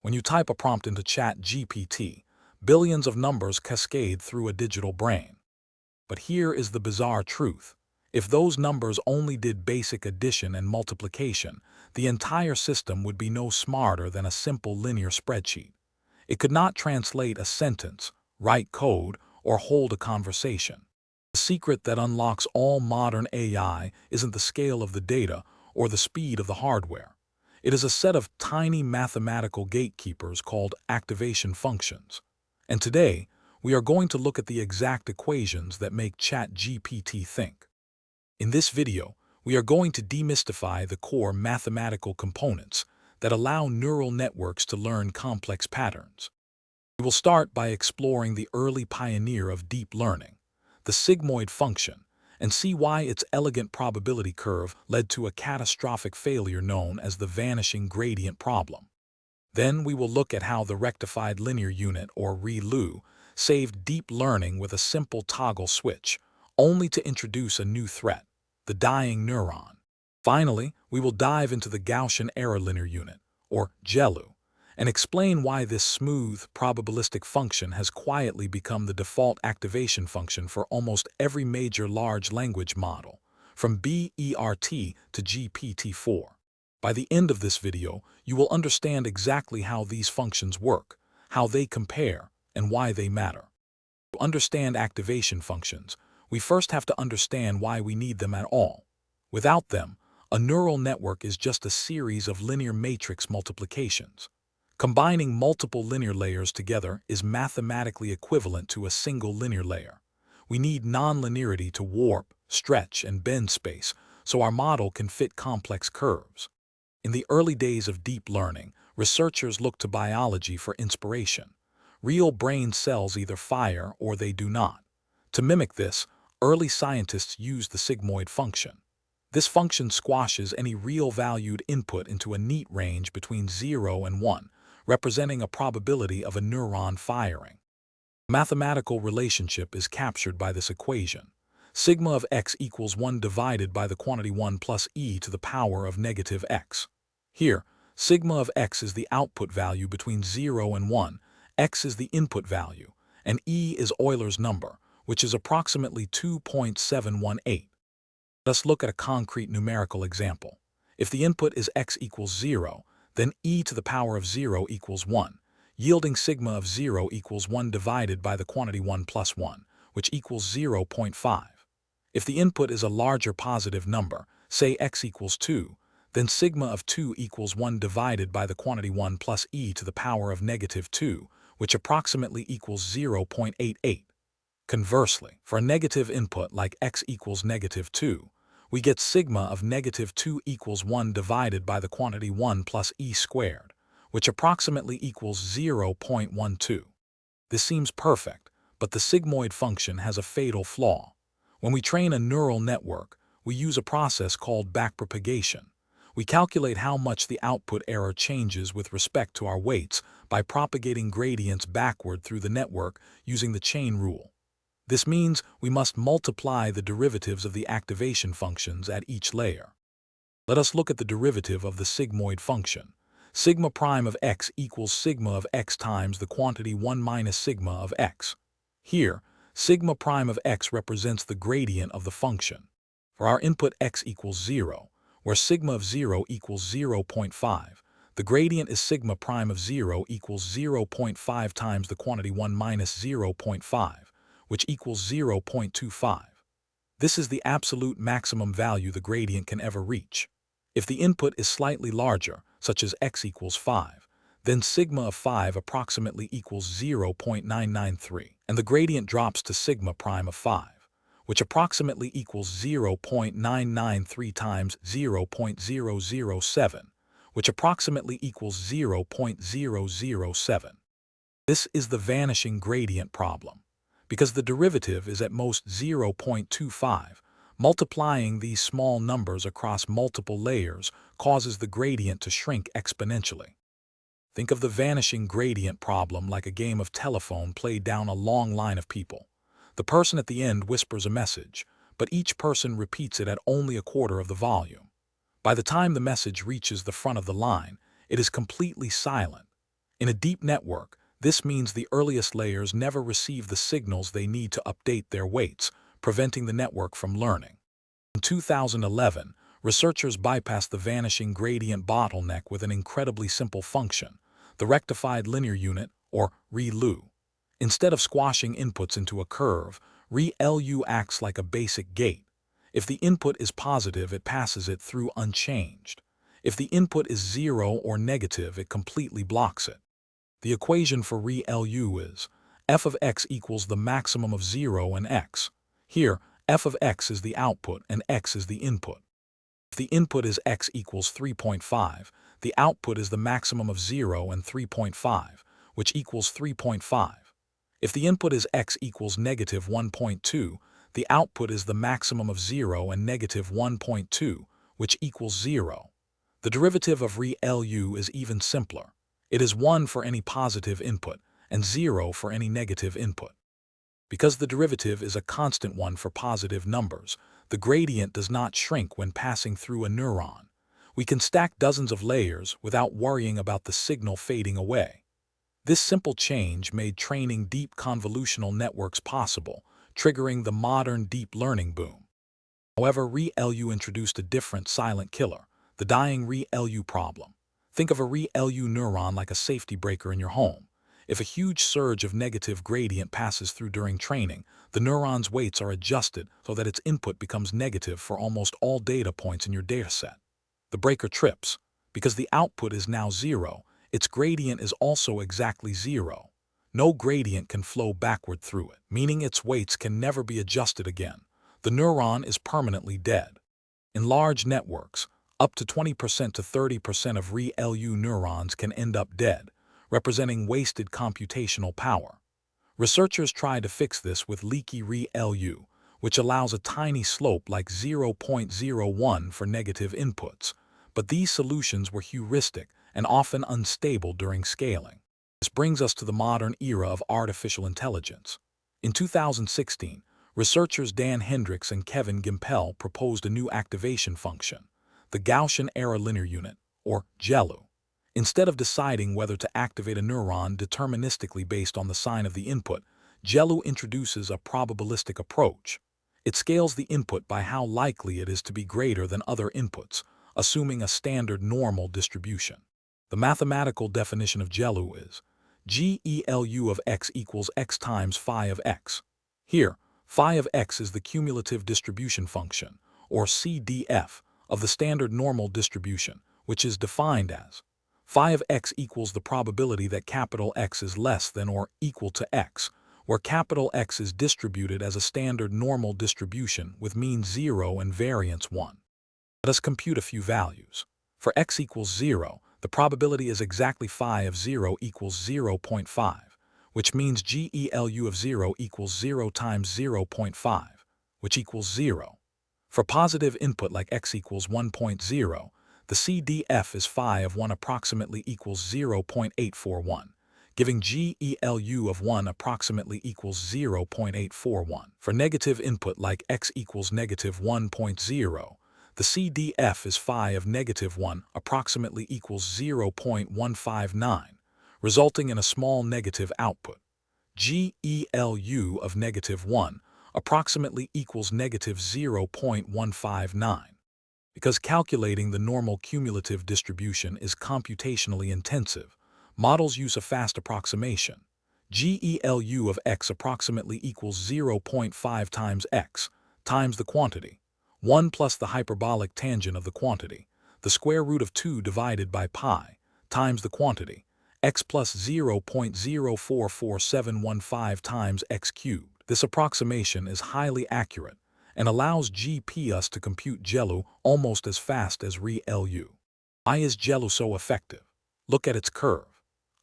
When you type a prompt into ChatGPT, billions of numbers cascade through a digital brain. But here is the bizarre truth. If those numbers only did basic addition and multiplication, the entire system would be no smarter than a simple linear spreadsheet. It could not translate a sentence, write code, or hold a conversation. The secret that unlocks all modern AI isn't the scale of the data or the speed of the hardware. It is a set of tiny mathematical gatekeepers called activation functions. And today, we are going to look at the exact equations that make ChatGPT think. In this video, we are going to demystify the core mathematical components that allow neural networks to learn complex patterns. We will start by exploring the early pioneer of deep learning, the sigmoid function, and see why its elegant probability curve led to a catastrophic failure known as the vanishing gradient problem. Then we will look at how the rectified linear unit, or ReLU, saved deep learning with a simple toggle switch, only to introduce a new threat, the dying neuron. Finally, we will dive into the Gaussian error linear unit, or GELU, and explain why this smooth, probabilistic function has quietly become the default activation function for almost every major large language model, from BERT to GPT-4. By the end of this video, you will understand exactly how these functions work, how they compare, and why they matter. To understand activation functions, we first have to understand why we need them at all. Without them, a neural network is just a series of linear matrix multiplications. Combining multiple linear layers together is mathematically equivalent to a single linear layer. We need nonlinearity to warp, stretch, and bend space so our model can fit complex curves. In the early days of deep learning, researchers looked to biology for inspiration. Real brain cells either fire or they do not. To mimic this, early scientists used the sigmoid function. This function squashes any real-valued input into a neat range between 0 and 1, representing a probability of a neuron firing. The mathematical relationship is captured by this equation. Sigma of x equals 1 divided by the quantity 1 plus e to the power of negative x. Here, sigma of x is the output value between 0 and 1, x is the input value, and e is Euler's number, which is approximately 2.718. Let's look at a concrete numerical example. If the input is x equals 0, then e to the power of 0 equals 1, yielding sigma of 0 equals 1 divided by the quantity 1 plus 1, which equals 0.5. If the input is a larger positive number, say x equals 2, then sigma of 2 equals 1 divided by the quantity 1 plus e to the power of negative 2, which approximately equals 0.88. Conversely, for a negative input like x equals negative 2, we get sigma of negative 2 equals 1 divided by the quantity 1 plus e squared, which approximately equals 0.12. This seems perfect, but the sigmoid function has a fatal flaw. When we train a neural network, we use a process called backpropagation. We calculate how much the output error changes with respect to our weights by propagating gradients backward through the network using the chain rule. This means we must multiply the derivatives of the activation functions at each layer. Let us look at the derivative of the sigmoid function. Sigma prime of x equals sigma of x times the quantity 1 minus sigma of x. Here, sigma prime of x represents the gradient of the function. For our input x equals 0, where sigma of 0 equals 0.5, the gradient is sigma prime of 0 equals 0.5 times the quantity 1 minus 0.5, which equals 0.25. This is the absolute maximum value the gradient can ever reach. If the input is slightly larger, such as x equals 5, then sigma of 5 approximately equals 0.993, and the gradient drops to sigma prime of 5, which approximately equals 0.993 times 0.007, which approximately equals 0.007. This is the vanishing gradient problem. Because the derivative is at most 0.25, multiplying these small numbers across multiple layers causes the gradient to shrink exponentially. Think of the vanishing gradient problem like a game of telephone played down a long line of people. The person at the end whispers a message, but each person repeats it at only a quarter of the volume. By the time the message reaches the front of the line, it is completely silent. In a deep network, this means the earliest layers never receive the signals they need to update their weights, preventing the network from learning. In 2011, researchers bypassed the vanishing gradient bottleneck with an incredibly simple function, the rectified linear unit, or ReLU. Instead of squashing inputs into a curve, ReLU acts like a basic gate. If the input is positive, it passes it through unchanged. If the input is 0 or negative, it completely blocks it. The equation for ReLU is f of x equals the maximum of 0 and x. Here, f of x is the output and x is the input. If the input is x equals 3.5, the output is the maximum of 0 and 3.5, which equals 3.5. If the input is x equals negative 1.2, the output is the maximum of 0 and negative 1.2, which equals 0. The derivative of ReLU is even simpler. It is 1 for any positive input and 0 for any negative input. Because the derivative is a constant one for positive numbers, the gradient does not shrink when passing through a neuron. We can stack dozens of layers without worrying about the signal fading away. This simple change made training deep convolutional networks possible, triggering the modern deep learning boom. However, ReLU introduced a different silent killer, the dying ReLU problem. Think of a ReLU neuron like a safety breaker in your home. If a huge surge of negative gradient passes through during training, the neuron's weights are adjusted so that its input becomes negative for almost all data points in your dataset. The breaker trips. Because the output is now 0, its gradient is also exactly 0. No gradient can flow backward through it, meaning its weights can never be adjusted again. The neuron is permanently dead. In large networks, up to 20% to 30% of ReLU neurons can end up dead, representing wasted computational power. Researchers tried to fix this with leaky ReLU, which allows a tiny slope like 0.01 for negative inputs, but these solutions were heuristic and often unstable during scaling. This brings us to the modern era of artificial intelligence. In 2016, researchers Dan Hendricks and Kevin Gimpel proposed a new activation function, the Gaussian Error Linear Unit, or GELU. Instead of deciding whether to activate a neuron deterministically based on the sign of the input, GELU introduces a probabilistic approach. It scales the input by how likely it is to be greater than other inputs, assuming a standard normal distribution. The mathematical definition of GELU is GELU of x equals x times phi of x. Here, phi of x is the cumulative distribution function, or CDF, of the standard normal distribution, which is defined as phi of x equals the probability that capital X is less than or equal to x, where capital X is distributed as a standard normal distribution with mean 0 and variance 1. Let us compute a few values. For x equals 0, the probability is exactly phi of 0 equals 0.5, which means GELU of 0 equals 0 times 0.5, which equals 0. For positive input like x equals 1.0, the CDF is phi of 1 approximately equals 0.841, giving GELU of 1 approximately equals 0.841. For negative input like x equals negative 1.0, the CDF is phi of negative 1 approximately equals 0.159, resulting in a small negative output. GELU of negative 1 approximately equals negative 0.159. Because calculating the normal cumulative distribution is computationally intensive, models use a fast approximation. GELU of x approximately equals 0.5 times x times the quantity, 1 plus the hyperbolic tangent of the quantity, the square root of 2 divided by pi, times the quantity, x plus 0.044715 times x cubed. This approximation is highly accurate and allows GPS to compute GELU almost as fast as ReLU. Why is GELU so effective? Look at its curve.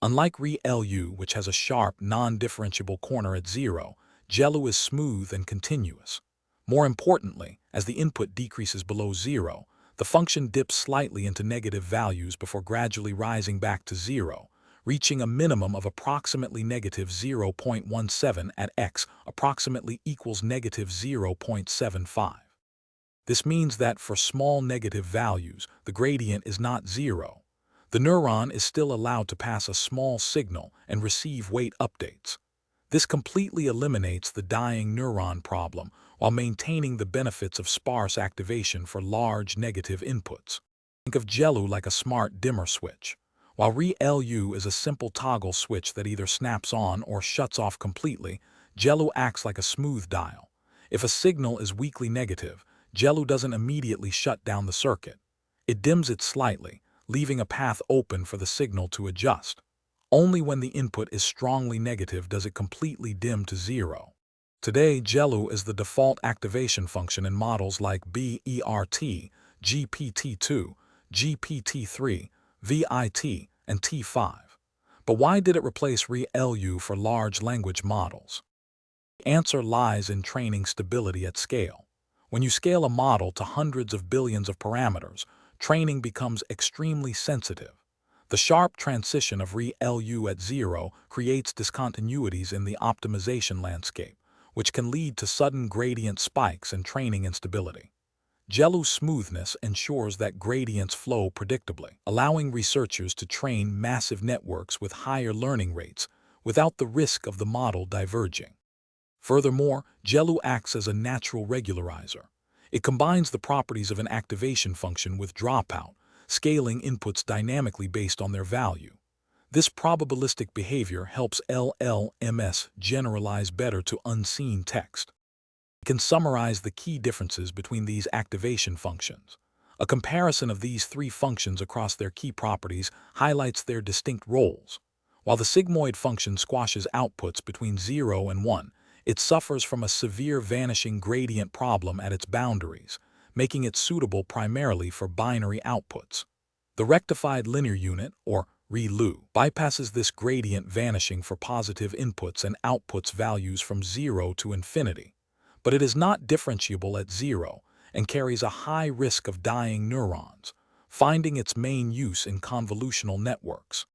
Unlike ReLU, which has a sharp, non-differentiable corner at 0, GELU is smooth and continuous. More importantly, as the input decreases below 0, the function dips slightly into negative values before gradually rising back to 0, reaching a minimum of approximately negative 0.17 at x approximately equals negative 0.75. This means that for small negative values, the gradient is not 0. The neuron is still allowed to pass a small signal and receive weight updates. This completely eliminates the dying neuron problem while maintaining the benefits of sparse activation for large negative inputs. Think of GELU like a smart dimmer switch, while ReLU is a simple toggle switch that either snaps on or shuts off completely. GELU acts like a smooth dial. If a signal is weakly negative, GELU doesn't immediately shut down the circuit. It dims it slightly, leaving a path open for the signal to adjust. Only when the input is strongly negative does it completely dim to zero. Today, GELU is the default activation function in models like BERT, GPT-2, GPT-3, VIT, and T5. But why did it replace ReLU for large language models? The answer lies in training stability at scale. When you scale a model to hundreds of billions of parameters, training becomes extremely sensitive. The sharp transition of ReLU at zero creates discontinuities in the optimization landscape, which can lead to sudden gradient spikes and training instability. GELU smoothness ensures that gradients flow predictably, allowing researchers to train massive networks with higher learning rates without the risk of the model diverging. Furthermore, GELU acts as a natural regularizer. It combines the properties of an activation function with dropout, scaling inputs dynamically based on their value. This probabilistic behavior helps LLMs generalize better to unseen text. We can summarize the key differences between these activation functions. A comparison of these three functions across their key properties highlights their distinct roles. While the sigmoid function squashes outputs between 0 and 1, it suffers from a severe vanishing gradient problem at its boundaries, making it suitable primarily for binary outputs. The rectified linear unit, or ReLU, bypasses this gradient vanishing for positive inputs and outputs values from 0 to infinity. But it is not differentiable at 0 and carries a high risk of dying neurons, finding its main use in convolutional networks.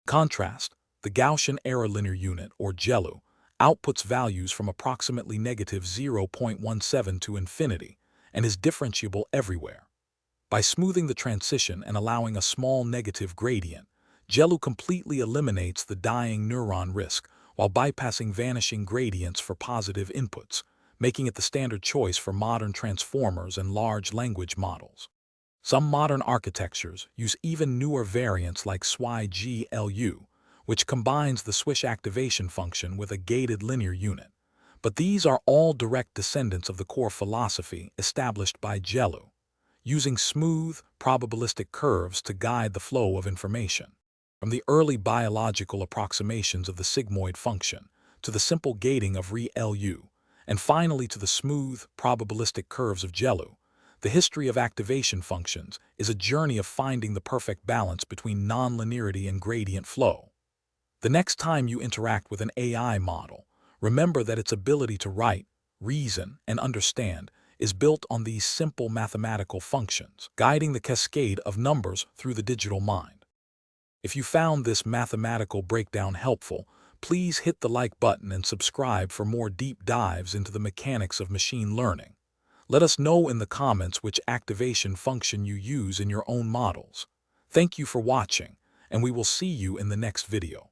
In contrast, the Gaussian error linear unit, or GELU, outputs values from approximately negative 0.17 to infinity and is differentiable everywhere. By smoothing the transition and allowing a small negative gradient, GELU completely eliminates the dying neuron risk while bypassing vanishing gradients for positive inputs, making it the standard choice for modern transformers and large language models. Some modern architectures use even newer variants like SwiGLU, which combines the swish activation function with a gated linear unit. But these are all direct descendants of the core philosophy established by GELU, using smooth, probabilistic curves to guide the flow of information. From the early biological approximations of the sigmoid function to the simple gating of ReLU, and finally to the smooth, probabilistic curves of GELU, the history of activation functions is a journey of finding the perfect balance between nonlinearity and gradient flow. The next time you interact with an AI model, remember that its ability to write, reason, and understand is built on these simple mathematical functions, guiding the cascade of numbers through the digital mind. If you found this mathematical breakdown helpful, please hit the like button and subscribe for more deep dives into the mechanics of machine learning. Let us know in the comments which activation function you use in your own models. Thank you for watching, and we will see you in the next video.